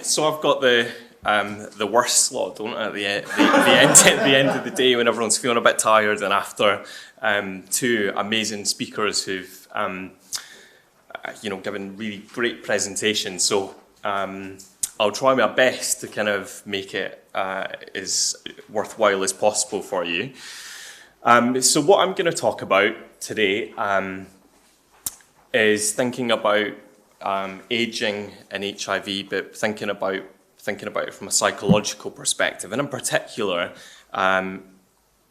So I've got the worst slot, don't I, at the end of the day when everyone's feeling a bit tired, and after two amazing speakers who've given really great presentations. So I'll try my best to kind of make it as worthwhile as possible for you. So what I'm going to talk about today is thinking about aging and HIV, but thinking about it from a psychological perspective, and in particular,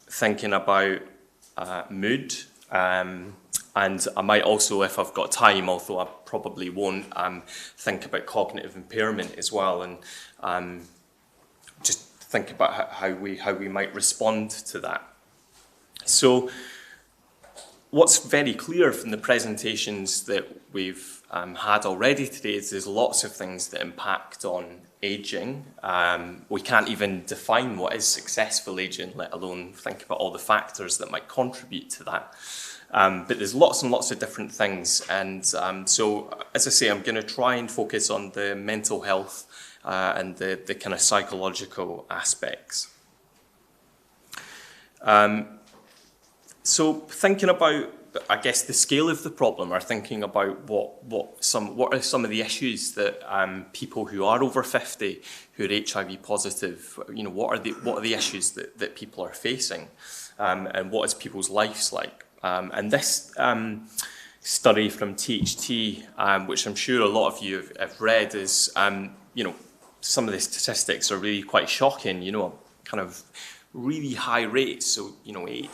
thinking about mood. And I might also, if I've got time, although I probably won't, think about cognitive impairment as well, and just think about how we might respond to that. So, what's very clear from the presentations that we've had already today is there's lots of things that impact on aging. We can't even define what is successful aging, let alone think about all the factors that might contribute to that. But there's lots and lots of different things, and so, as I say, I'm going to try and focus on the mental health and the kind of psychological aspects. So thinking about, I guess, the scale of the problem, or thinking about what are some of the issues that people who are over 50 who are HIV positive, what are the issues that people are facing, and what is people's lives like? And this study from THT, which I'm sure a lot of you have read, is some of the statistics are really quite shocking. Kind of really high rates. So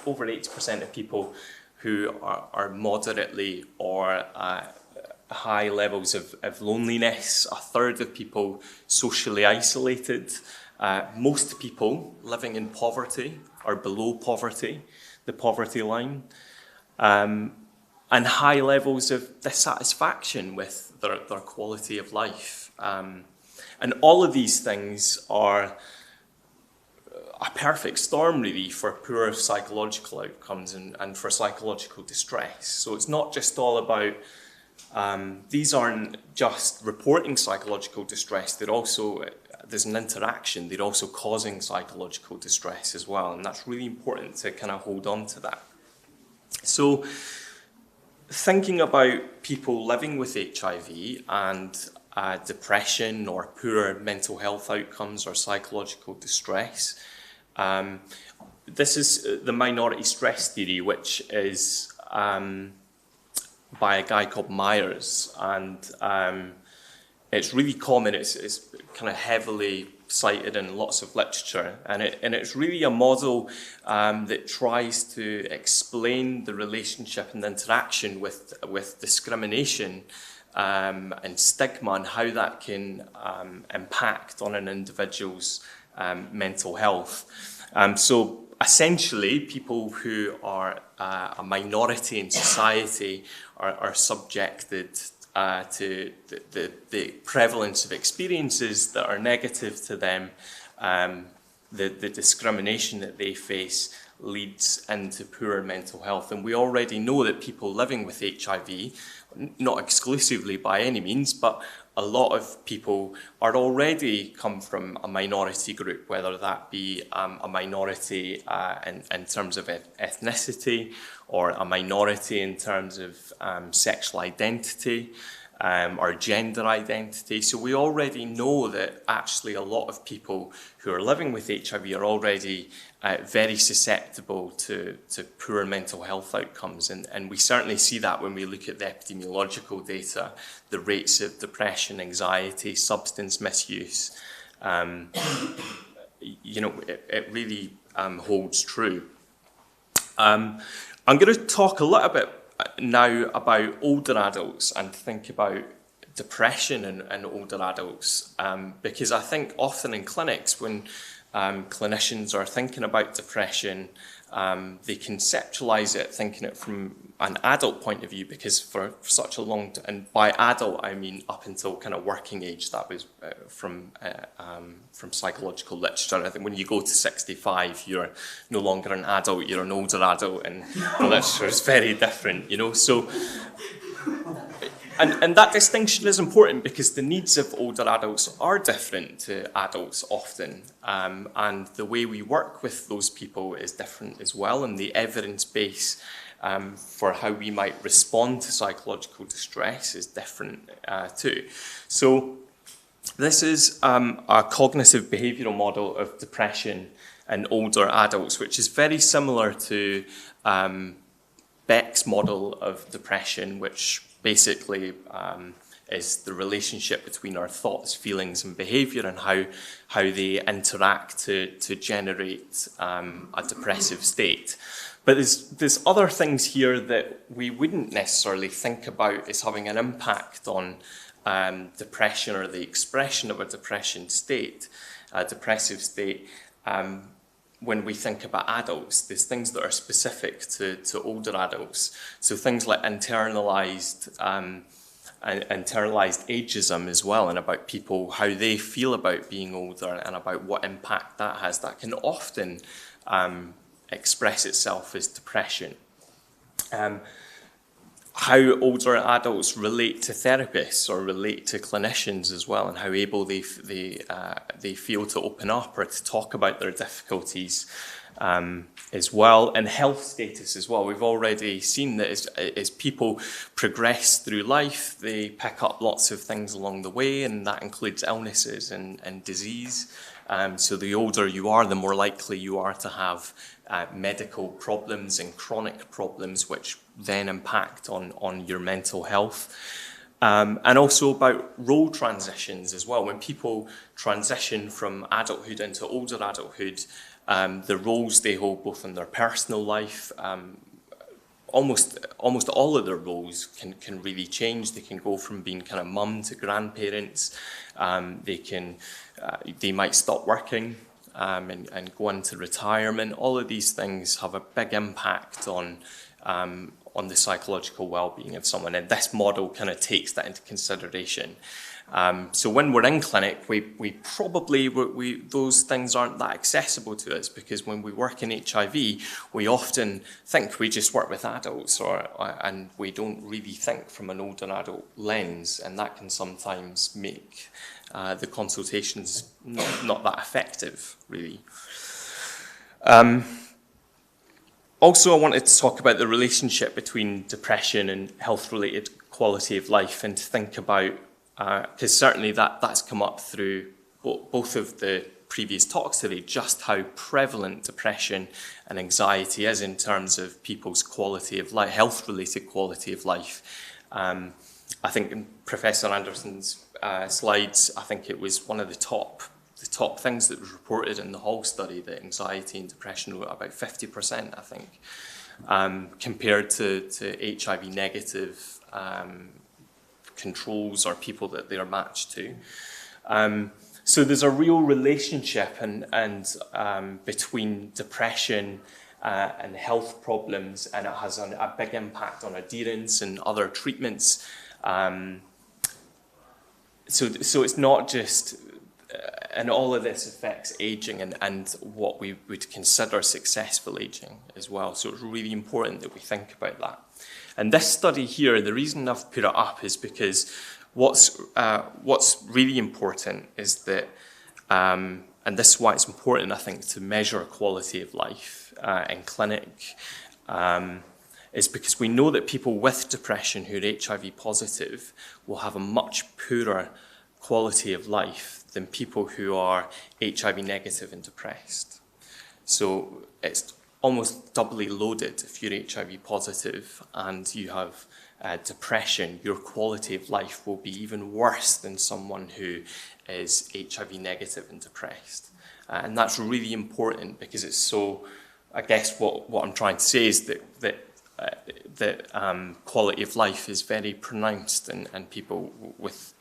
over 80% of people who are moderately or high levels of loneliness. A third of people socially isolated. Most people living in poverty or below poverty, the poverty line. And high levels of dissatisfaction with their quality of life. And all of these things are a perfect storm, really, for poor psychological outcomes and for psychological distress. So it's not just all about, these aren't just reporting psychological distress, there's an interaction, they're also causing psychological distress as well, and that's really important to kind of hold on to that. So thinking about people living with HIV and depression or poor mental health outcomes or psychological distress, this is the minority stress theory, which is by a guy called Myers, and it's really common. It's kind of heavily cited in lots of literature, and it's really a model that tries to explain the relationship and the interaction with discrimination and stigma, and how that can impact on an individual's mental health. So essentially, people who are a minority in society are subjected to the prevalence of experiences that are negative to them. The discrimination that they face leads into poor mental health. And we already know that people living with HIV, not exclusively by any means, but a lot of people are already come from a minority group, whether that be a minority in terms of ethnicity, or a minority in terms of sexual identity, or gender identity. So we already know that actually a lot of people who are living with HIV are already very susceptible to poor mental health outcomes. And we certainly see that when we look at the epidemiological data, the rates of depression, anxiety, substance misuse. It really holds true. I'm going to talk a little bit now about older adults and think about depression in older adults, because I think often in clinics when clinicians are thinking about depression, they conceptualize it, thinking it from an adult point of view, because for such a long time, and by adult I mean up until kind of working age, that was from psychological literature. I think when you go to 65, you're no longer an adult, you're an older adult, and the literature is very different, So And that distinction is important because the needs of older adults are different to adults often, and the way we work with those people is different as well, and the evidence base for how we might respond to psychological distress is different too. So this is a cognitive behavioural model of depression in older adults, which is very similar to Beck's model of depression, which basically is the relationship between our thoughts, feelings and behaviour, and how they interact to generate a depressive state. But there's other things here that we wouldn't necessarily think about as having an impact on depression or the expression of a depressive state. When we think about adults, there's things that are specific to older adults. So things like internalized ageism as well, and about people, how they feel about being older and about what impact that has. That can often express itself as depression. How older adults relate to therapists or relate to clinicians as well, and how able they feel to open up or to talk about their difficulties as well, and health status as well. We've already seen that as people progress through life, they pick up lots of things along the way, and that includes illnesses and disease. So the older you are, the more likely you are to have medical problems and chronic problems, which then impact on your mental health. And also about role transitions as well. When people transition from adulthood into older adulthood, the roles they hold both in their personal life, almost all of their roles can really change. They can go from being kind of mum to grandparents. They might stop working and go into retirement. All of these things have a big impact on the psychological well-being of someone, and this model kind of takes that into consideration. So when we're in clinic, we probably those things aren't that accessible to us, because when we work in HIV, we often think we just work with adults, and we don't really think from an older adult lens, and that can sometimes make the consultations not that effective, really. Also, I wanted to talk about the relationship between depression and health-related quality of life, and to think about, because certainly that's come up through both of the previous talks today, just how prevalent depression and anxiety is in terms of people's quality of life, health-related quality of life. I think in Professor Anderson's slides, I think it was one of the top things that was reported in the Hall study, that anxiety and depression were about 50%, I think, compared to HIV negative controls or people that they're matched to. So there's a real relationship and between depression and health problems, and it has a big impact on adherence and other treatments. So it's not just, and all of this affects ageing and what we would consider successful ageing as well. So it's really important that we think about that. And this study here, the reason I've put it up is because what's really important is that, and this is why it's important, I think, to measure quality of life in clinic, is because we know that people with depression who are HIV positive will have a much poorer quality of life than people who are HIV negative and depressed. So it's almost doubly loaded. If you're HIV positive and you have depression, your quality of life will be even worse than someone who is HIV negative and depressed. And that's really important, because it's so, I guess what I'm trying to say is that quality of life is very pronounced, and people with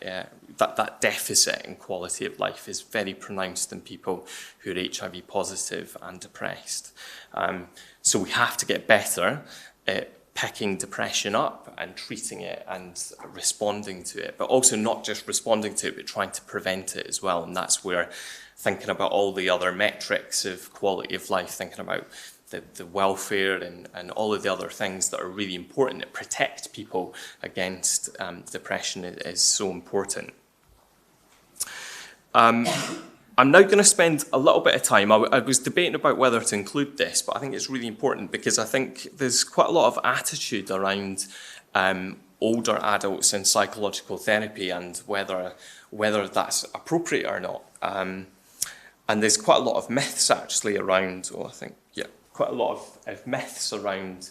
that deficit in quality of life is very pronounced in people who are HIV positive and depressed. So we have to get better at picking depression up and treating it and responding to it, but also not just responding to it, but trying to prevent it as well. And that's where thinking about all the other metrics of quality of life, thinking about the welfare and all of the other things that are really important that protect people against depression is so important. I'm now going to spend a little bit of time. I was debating about whether to include this, but I think it's really important because I think there's quite a lot of attitude around older adults in psychological therapy and whether that's appropriate or not. And there's quite a lot of myths actually around, quite a lot of myths around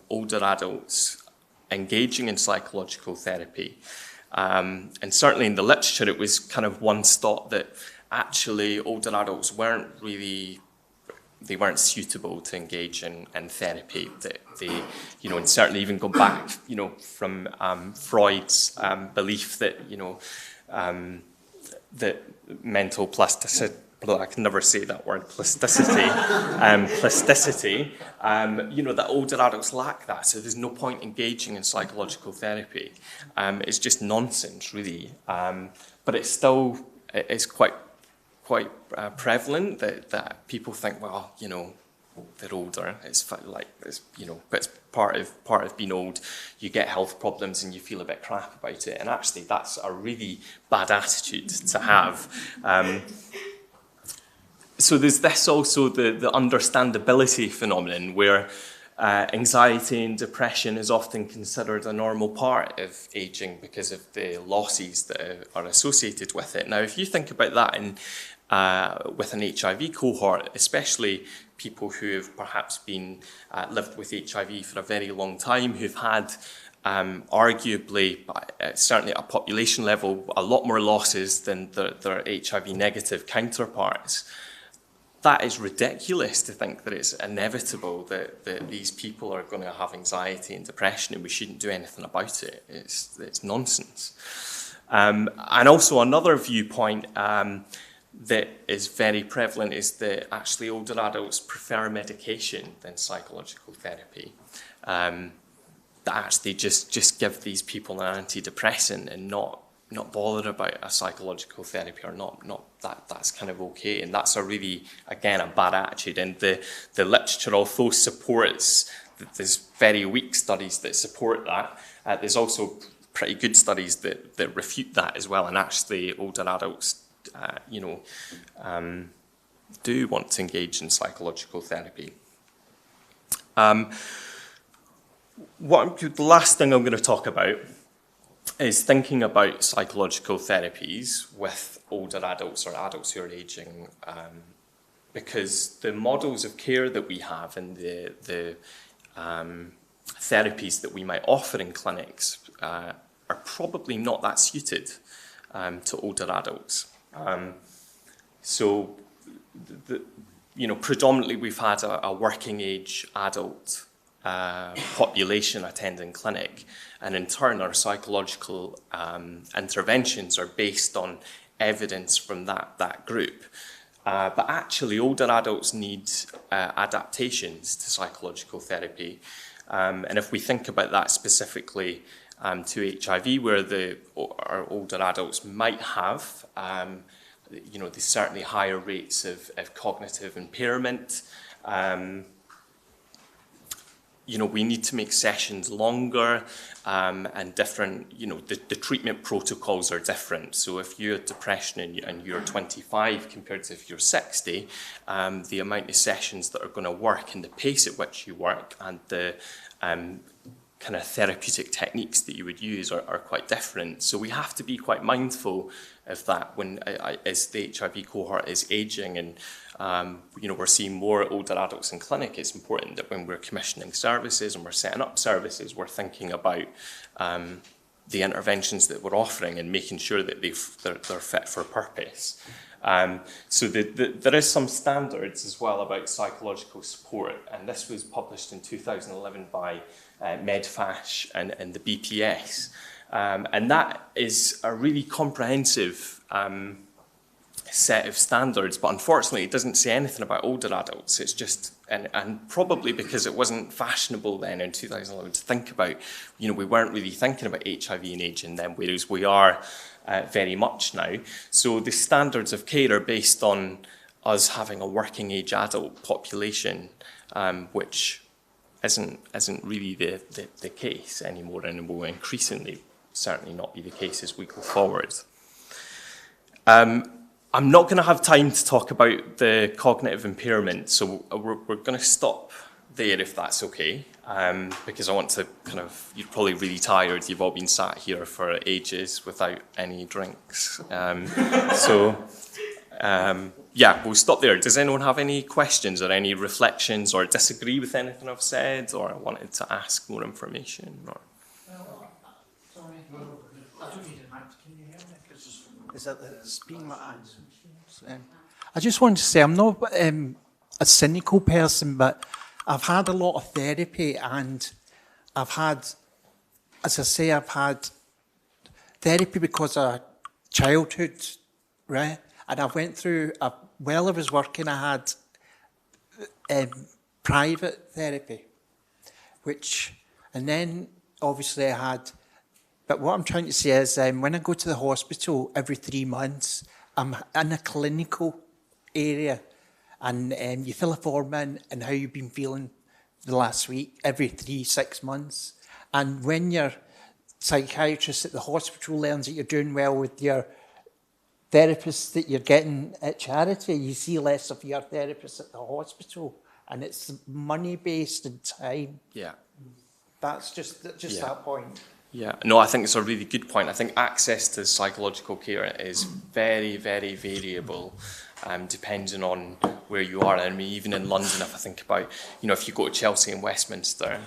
older adults engaging in psychological therapy. And certainly in the literature, it was kind of once thought that actually older adults weren't suitable to engage in therapy. That they, and certainly even go back, from Freud's belief that, that mental plasticity, I can never say that word, plasticity, that older adults lack that, so there's no point engaging in psychological therapy. It's just nonsense, really. But it's quite prevalent that people think, well, they're older. It's but it's part of being old. You get health problems and you feel a bit crap about it. And actually, that's a really bad attitude to have. So there's this also the understandability phenomenon where anxiety and depression is often considered a normal part of aging because of the losses that are associated with it. Now, if you think about that with an HIV cohort, especially people who have perhaps been lived with HIV for a very long time, who've had arguably, certainly at a population level, a lot more losses than their HIV negative counterparts. That is ridiculous to think that it's inevitable that these people are going to have anxiety and depression and we shouldn't do anything about it. It's nonsense. And also another viewpoint that is very prevalent is that actually older adults prefer medication than psychological therapy. That actually just give these people an antidepressant and not bother about a psychological therapy or not that's kind of okay. And that's a really, again, a bad attitude. And the literature also supports, there's very weak studies that support that. There's also pretty good studies that refute that as well. And actually older adults, do want to engage in psychological therapy. The last thing I'm going to talk about is thinking about psychological therapies with older adults or adults who are aging, because the models of care that we have and the therapies that we might offer in clinics are probably not that suited to older adults. Predominantly we've had a working age adult population attending clinic, and in turn our psychological interventions are based on evidence from that group. But actually older adults need adaptations to psychological therapy. And if we think about that specifically to HIV, where our older adults might have there's certainly higher rates of cognitive impairment. We need to make sessions longer and different, the treatment protocols are different. So if you have depression and you're 25 compared to if you're 60, the amount of sessions that are going to work and the pace at which you work and the kind of therapeutic techniques that you would use are quite different. So we have to be quite mindful of that when as the HIV cohort is aging and we're seeing more older adults in clinic. It's important that when we're commissioning services and we're setting up services, we're thinking about the interventions that we're offering and making sure that they're fit for purpose. So there is some standards as well about psychological support, and this was published in 2011 by MedFash and the BPS. And that is a really comprehensive set of standards, but unfortunately it doesn't say anything about older adults. It's just, and probably because it wasn't fashionable then in 2011 to think about, we weren't really thinking about HIV and aging then, whereas we are very much now. So the standards of care are based on us having a working age adult population, which isn't really the case anymore, and will increasingly certainly not be the case as we go forward. I'm not going to have time to talk about the cognitive impairment, so we're going to stop there if that's okay, because I want to you're probably really tired, you've all been sat here for ages without any drinks. Yeah, we'll stop there. Does anyone have any questions or any reflections or disagree with anything I've said, or wanted to ask more information? Or? Sorry, I don't need a mic. Can you hear me? Is that it's being my eyes? I just wanted to say I'm not a cynical person, but I've had a lot of therapy, and I've had, as I say, I've had therapy because of childhood, right? And I went through, while I was working, I had private therapy, and then obviously I had, but what I'm trying to say is when I go to the hospital every 3 months, I'm in a clinical area, and you fill a form in and how you've been feeling the last week, every 3-6 months. And when your psychiatrist at the hospital learns that you're doing well with your therapists that you're getting at charity, you see less of your therapists at the hospital, and it's money-based and time. Yeah. That's just that point. Yeah, no, I think it's a really good point. I think access to psychological care is very, very variable, depending on where you are. I mean, even in London, if I think about, if you go to Chelsea and Westminster,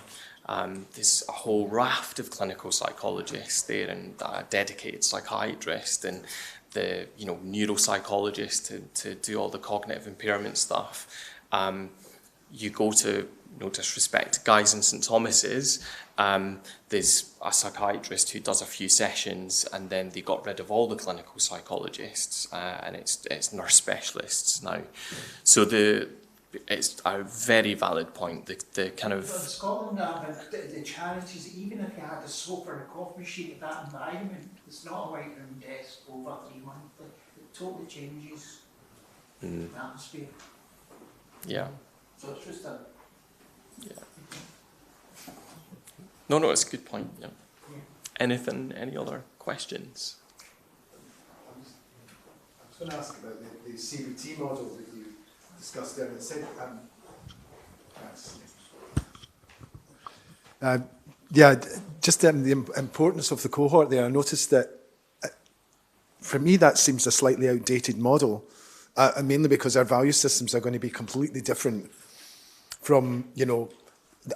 there's a whole raft of clinical psychologists there, and a dedicated psychiatrist, and the neuropsychologist to do all the cognitive impairment stuff. You go to, no disrespect, Guy's and St Thomas's, there's a psychiatrist who does a few sessions, and then they got rid of all the clinical psychologists, and it's nurse specialists now. So it's a very valid point. The kind of... In Scotland, the charities, even if you had a sofa and a coffee machine in that environment, it's not a white room desk over 3 months. It totally changes the atmosphere. Yeah. So it's just a... Yeah. No, it's a good point. Yeah. Any other questions? I was going to ask about the CBT model that you discussed there. It said, just the importance of the cohort there. I noticed that, for me, that seems a slightly outdated model, mainly because our value systems are going to be completely different from,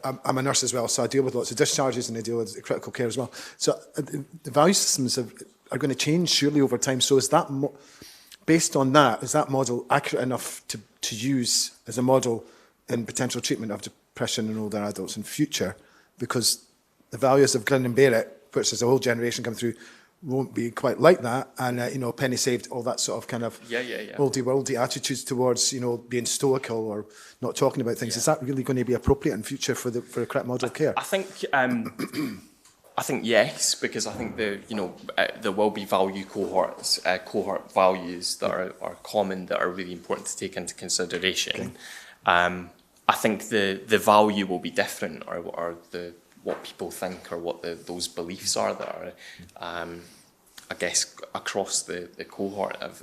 I'm a nurse as well, so I deal with lots of discharges and I deal with critical care as well. So the value systems are going to change surely over time. So is that, based on that, is that model accurate enough to use as a model in potential treatment of depression in older adults in future? Because the values of grin and bear it, which there's a whole generation coming through, won't be quite like that, and penny saved, all that sort of kind of worldly attitudes towards being stoical or not talking about things. Is that really going to be appropriate in future for a correct model of care? I think I think yes, because I think there will be value cohorts, cohort values that are common, that are really important to take into consideration. Okay. I think the value will be different, or what people think, or what those beliefs are that are, I guess, across the cohort of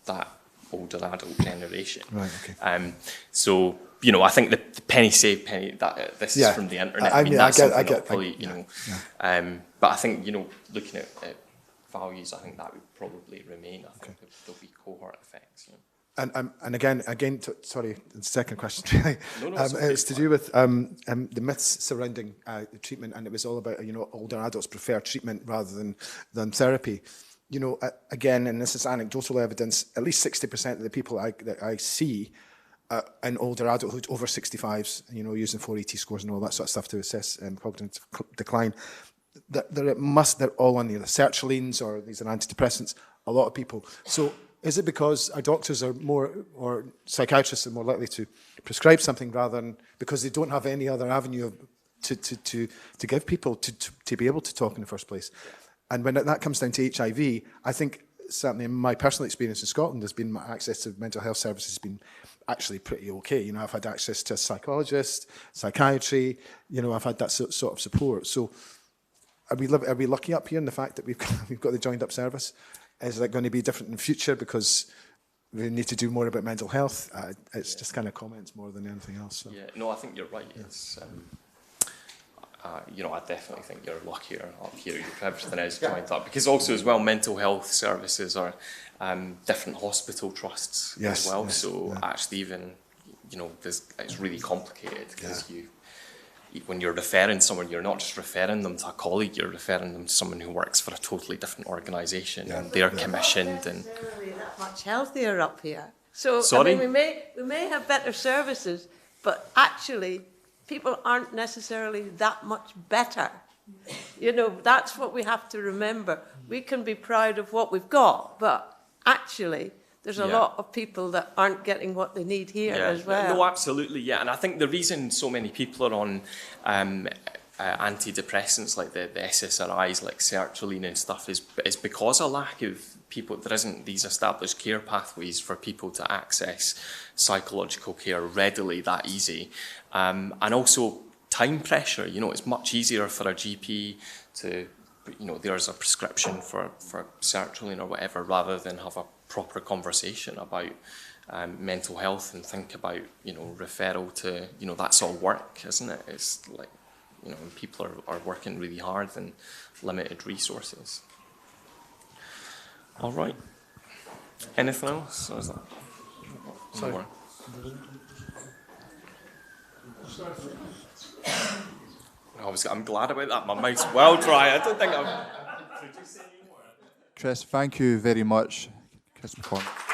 that older adult generation. Right. Okay. So I think the penny saved, this is from the internet. I mean, that's I get, probably, but I think looking at values, I think that would probably remain. I think there'll be cohort effects. And again, sorry, the second question really. It's to do with the myths surrounding the treatment, and it was all about older adults prefer treatment rather than therapy. Again, and this is anecdotal evidence, at least 60% of the people that I see in older adulthood over 65s, using 4ET scores and all that sort of stuff to assess cognitive decline, they're all on either sertralines or these are antidepressants. A lot of people. So. Is it because our doctors are more, or psychiatrists are more likely to prescribe something rather than because they don't have any other avenue to give people to be able to talk in the first place? And when that comes down to HIV, I think certainly in my personal experience in Scotland, has been my access to mental health services has been actually pretty okay. You know, I've had access to a psychologist, psychiatry. You know, I've had that sort of support. So, are we lucky up here in the fact that we've got the joined up service? Is that going to be different in the future because we need to do more about mental health? It's just kind of comments more than anything else. So. Yeah, no, I think you're right. It's, you know, I definitely think you're luckier up here. Everything is joined up because also as well, mental health services are different hospital trusts as well. So actually, even you know, it's really complicated because when you're referring someone, you're not just referring them to a colleague, you're referring them to someone who works for a totally different organisation and they're commissioned. And that much healthier up here. So sorry? I mean, we may have better services, but actually people aren't necessarily that much better. You know, that's what we have to remember. We can be proud of what we've got, but actually there's a lot of people that aren't getting what they need here as well. No, absolutely, yeah. And I think the reason so many people are on antidepressants like the SSRIs, like sertraline and stuff, is because a lack of people, there isn't these established care pathways for people to access psychological care readily, that easy. And also time pressure, you know, it's much easier for a GP to, you know, there's a prescription for sertraline or whatever, rather than have a proper conversation about mental health and think about, you know, referral to, you know, that's all work, isn't it? It's like, you know, people are working really hard and limited resources. All right. Anything else? Or is that Sorry. more? I'm glad about that. My mouth's well dry. I don't think I'm... Chris, thank you very much. Chris McCormack.